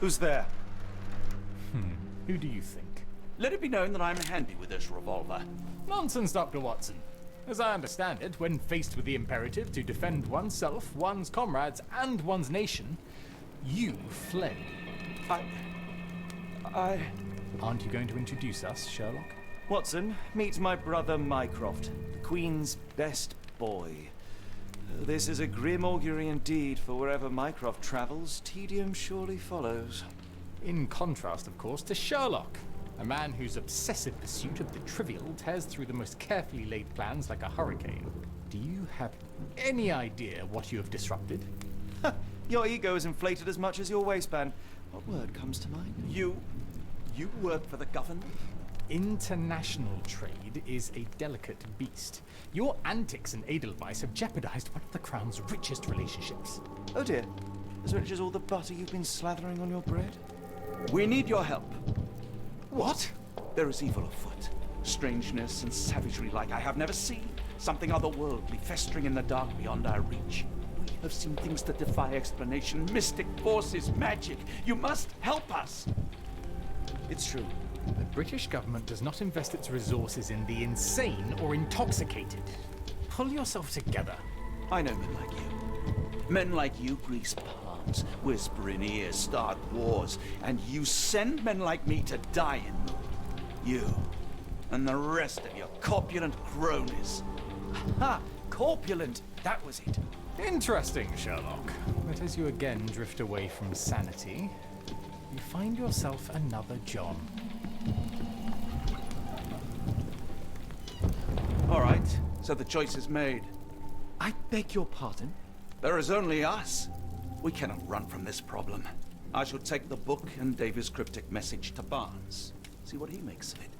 Who's there? Who do you think? Let it be known that I'm handy with this revolver. Nonsense, Dr. Watson. As I understand it, when faced with the imperative to defend oneself, one's comrades, and one's nation, you fled. I... Aren't you going to introduce us, Sherlock? Watson, meet my brother Mycroft, the Queen's best boy. This is a grim augury indeed, for wherever Mycroft travels, tedium surely follows. In contrast, of course, to Sherlock, a man whose obsessive pursuit of the trivial tears through the most carefully laid plans like a hurricane. Do you have any idea what you have disrupted? Your ego is inflated as much as your waistband. What word comes to mind? You work for the government? International trade is a delicate beast. Your antics and edelweiss have jeopardized one of the Crown's richest relationships. Oh dear. As rich as all the butter you've been slathering on your bread? We need your help. What? There is evil afoot. Strangeness and savagery like I have never seen. Something otherworldly festering in the dark beyond our reach. We have seen things that defy explanation. Mystic forces, magic. You must help us. It's true. The British government does not invest its resources in the insane or intoxicated. Pull yourself together. I know men like you. Men like you grease palms, whisper in ears, start wars, and you send men like me to die in them. You and the rest of your corpulent cronies. Ha! Corpulent! That was it. Interesting, Sherlock. But as you again drift away from sanity, you find yourself another John. All right, so the choice is made. I beg your pardon? There is only us. We cannot run from this problem. I shall take the book and Davy's cryptic message to Barnes. See what he makes of it.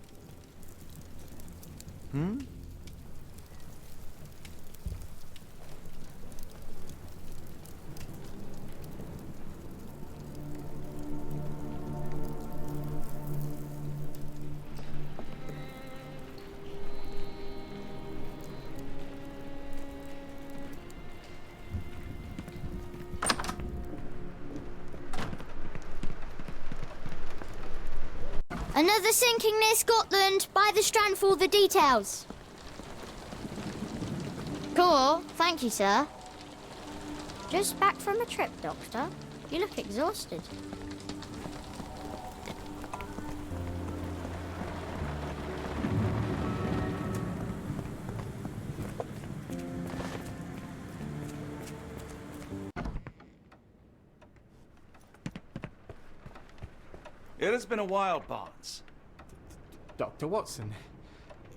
Another sinking near Scotland. By the strand for all the details. Cool. Thank you, sir. Just back from a trip, Doctor. You look exhausted. It has been a while, Barnes. Dr. Watson.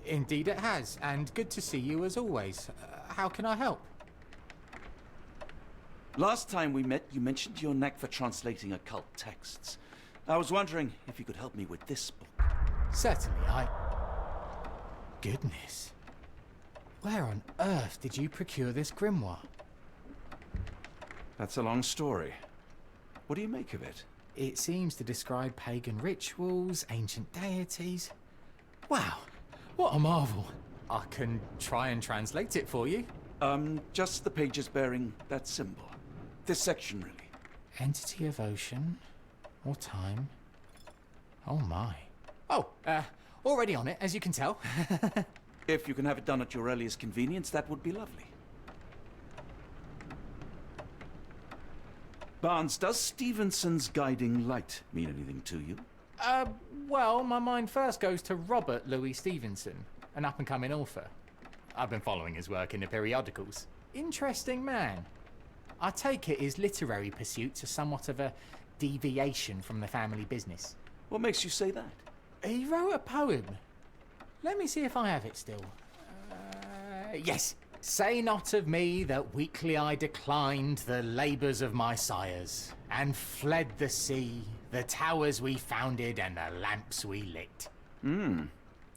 Indeed it has, and good to see you as always. How can I help? Last time we met, you mentioned your knack for translating occult texts. I was wondering if you could help me with this book. Certainly, Goodness. Where on earth did you procure this grimoire? That's a long story. What do you make of it? It seems to describe pagan rituals, ancient deities. Wow, what a marvel. I can try and translate it for you. Just the pages bearing that symbol. This section, really. Entity of ocean or time. Oh my. Oh, already on it, as you can tell. If you can have it done at your earliest convenience, that would be lovely. Barnes, does Stevenson's guiding light mean anything to you? Well, my mind first goes to Robert Louis Stevenson, an up-and-coming author. I've been following his work in the periodicals. Interesting man. I take it his literary pursuits are somewhat of a deviation from the family business. What makes you say that? He wrote a poem. Let me see if I have it still. Yes. Say not of me that weakly I declined the labours of my sires, and fled the sea, the towers we founded, and the lamps we lit. The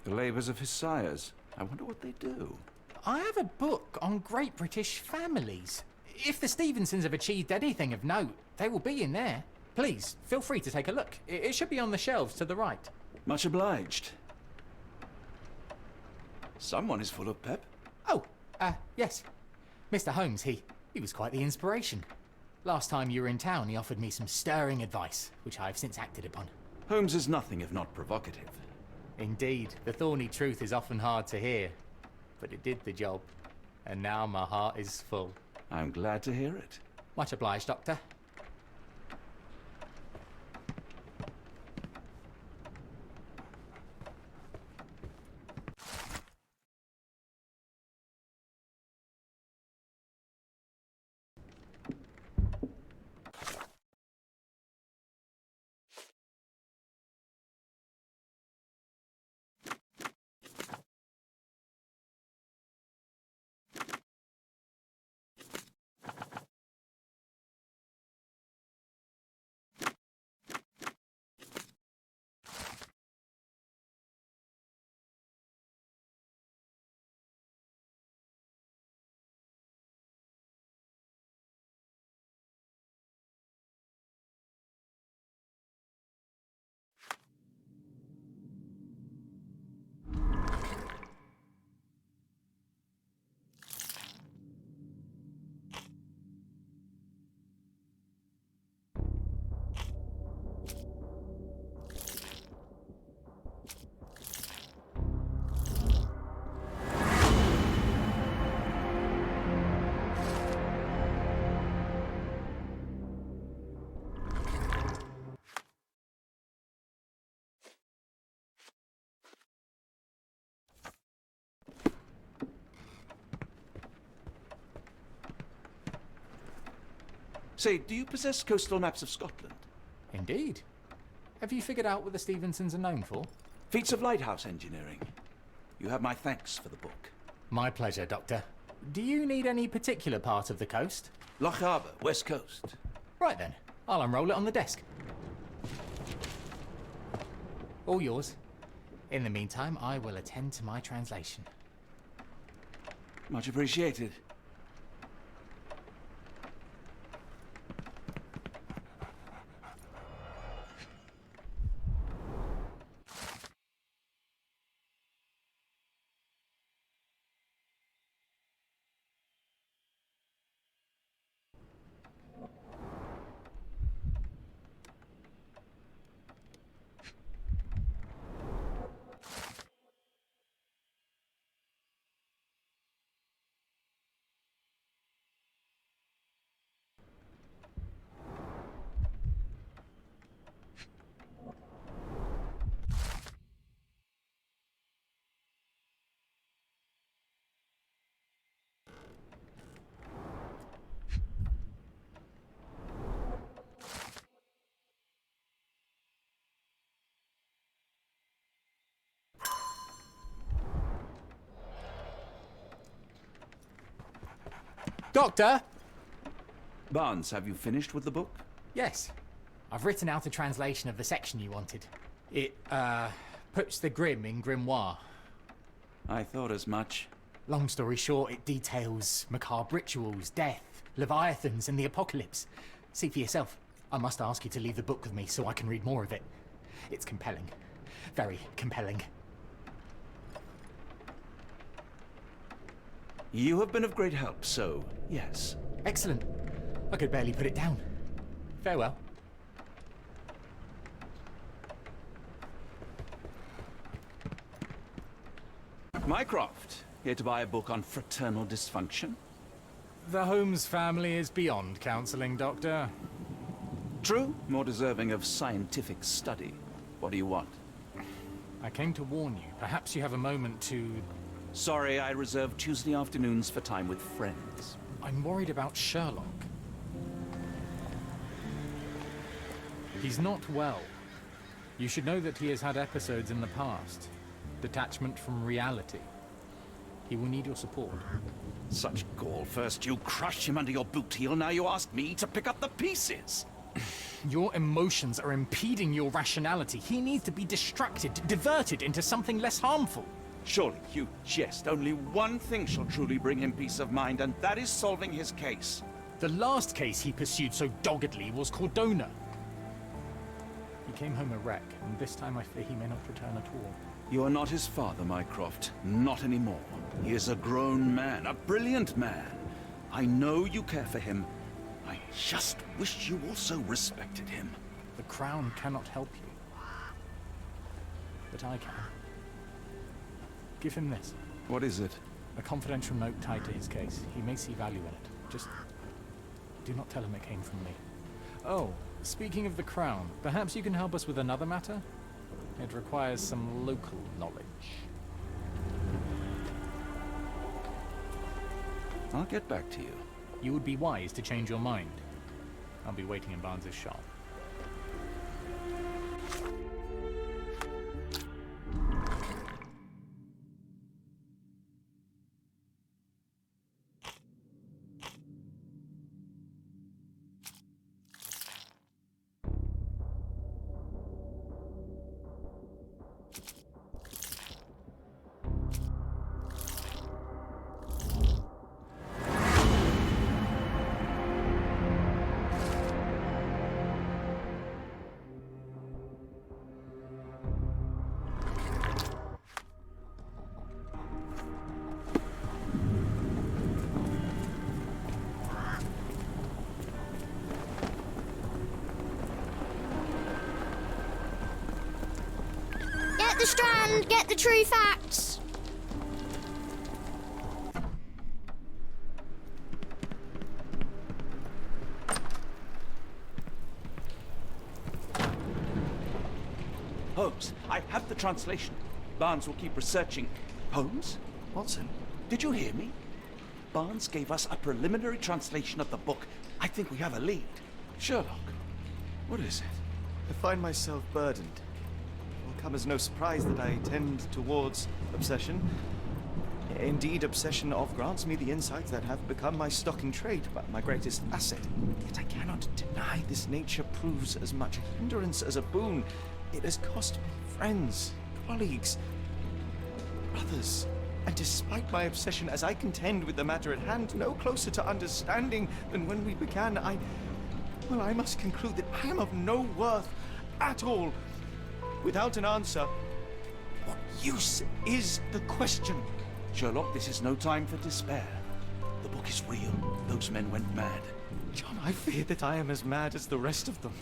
labours of his sires. I wonder what they do. I have a book on great British families. If the Stevensons have achieved anything of note, they will be in there. Please, feel free to take a look. It should be on the shelves to the right. Much obliged. Someone is full of pep. Oh, yes. Mr. Holmes, he was quite the inspiration. Last time you were in town, he offered me some stirring advice, which I've since acted upon. Holmes is nothing if not provocative. Indeed, the thorny truth is often hard to hear, but it did the job, and now my heart is full. I'm glad to hear it. Much obliged, Doctor. Say, do you possess coastal maps of Scotland? Indeed. Have you figured out what the Stevensons are known for? Feats of lighthouse engineering. You have my thanks for the book. My pleasure, Doctor. Do you need any particular part of the coast? Loch Harbour, West Coast. Right then, I'll unroll it on the desk. All yours. In the meantime, I will attend to my translation. Much appreciated. Doctor! Barnes, have you finished with the book? Yes. I've written out a translation of the section you wanted. It, puts the grim in grimoire. I thought as much. Long story short, it details macabre rituals, death, leviathans, and the apocalypse. See for yourself. I must ask you to leave the book with me so I can read more of it. It's compelling. Very compelling. You have been of great help, so yes. Excellent. I could barely put it down. Farewell. Mycroft, here to buy a book on fraternal dysfunction. The Holmes family is beyond counselling, Doctor. True, more deserving of scientific study. What do you want? I came to warn you. Perhaps you have a moment to... Sorry, I reserve Tuesday afternoons for time with friends. I'm worried about Sherlock. He's not well. You should know that he has had episodes in the past. Detachment from reality. He will need your support. Such gall. First you crush him under your boot heel, now you ask me to pick up the pieces. Your emotions are impeding your rationality. He needs to be distracted, diverted into something less harmful. Surely you jest. Only one thing shall truly bring him peace of mind, and that is solving his case. The last case he pursued so doggedly was Cordona. He came home a wreck, and this time I fear he may not return at all. You are not his father, Mycroft. Not anymore. He is a grown man, a brilliant man. I know you care for him. I just wish you also respected him. The Crown cannot help you. But I can. Give him this. What is it? A confidential note tied to his case. He may see value in it. Just do not tell him it came from me. Oh, speaking of the Crown, perhaps you can help us with another matter? It requires some local knowledge. I'll get back to you. You would be wise to change your mind. I'll be waiting in Barnes's shop. Get the Strand! Get the true facts! Holmes, I have the translation. Barnes will keep researching. Holmes? Watson? Did you hear me? Barnes gave us a preliminary translation of the book. I think we have a lead. Sherlock, what is it? I find myself burdened. It will come as no surprise that I tend towards obsession. Indeed, obsession grants me the insights that have become my stock in trade, but my greatest asset. Yet I cannot deny this nature proves as much a hindrance as a boon. It has cost me friends, colleagues, brothers. And despite my obsession as I contend with the matter at hand, no closer to understanding than when we began, I must conclude that I am of no worth at all. Without an answer, what use is the question? Sherlock, this is no time for despair. The book is real. Those men went mad. John, I fear that I am as mad as the rest of them.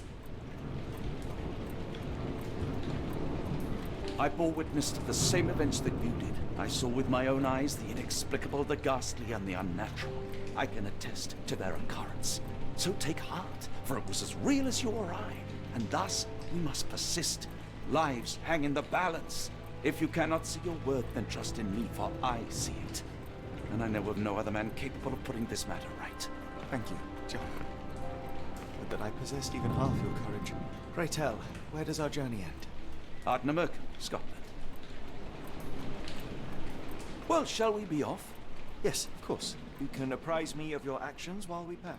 I bore witness to the same events that you did. I saw with my own eyes the inexplicable, the ghastly, and the unnatural. I can attest to their occurrence. So take heart, for it was as real as you or I. And thus, we must persist. Lives hang in the balance. If you cannot see your worth, then trust in me, for I see it. And I know of no other man capable of putting this matter right. Thank you, John. Would that I possessed even half your courage. Pray tell, where does our journey end? Ardnamurchan, Scotland. Well, shall we be off? Yes, of course. You can apprise me of your actions while we pack.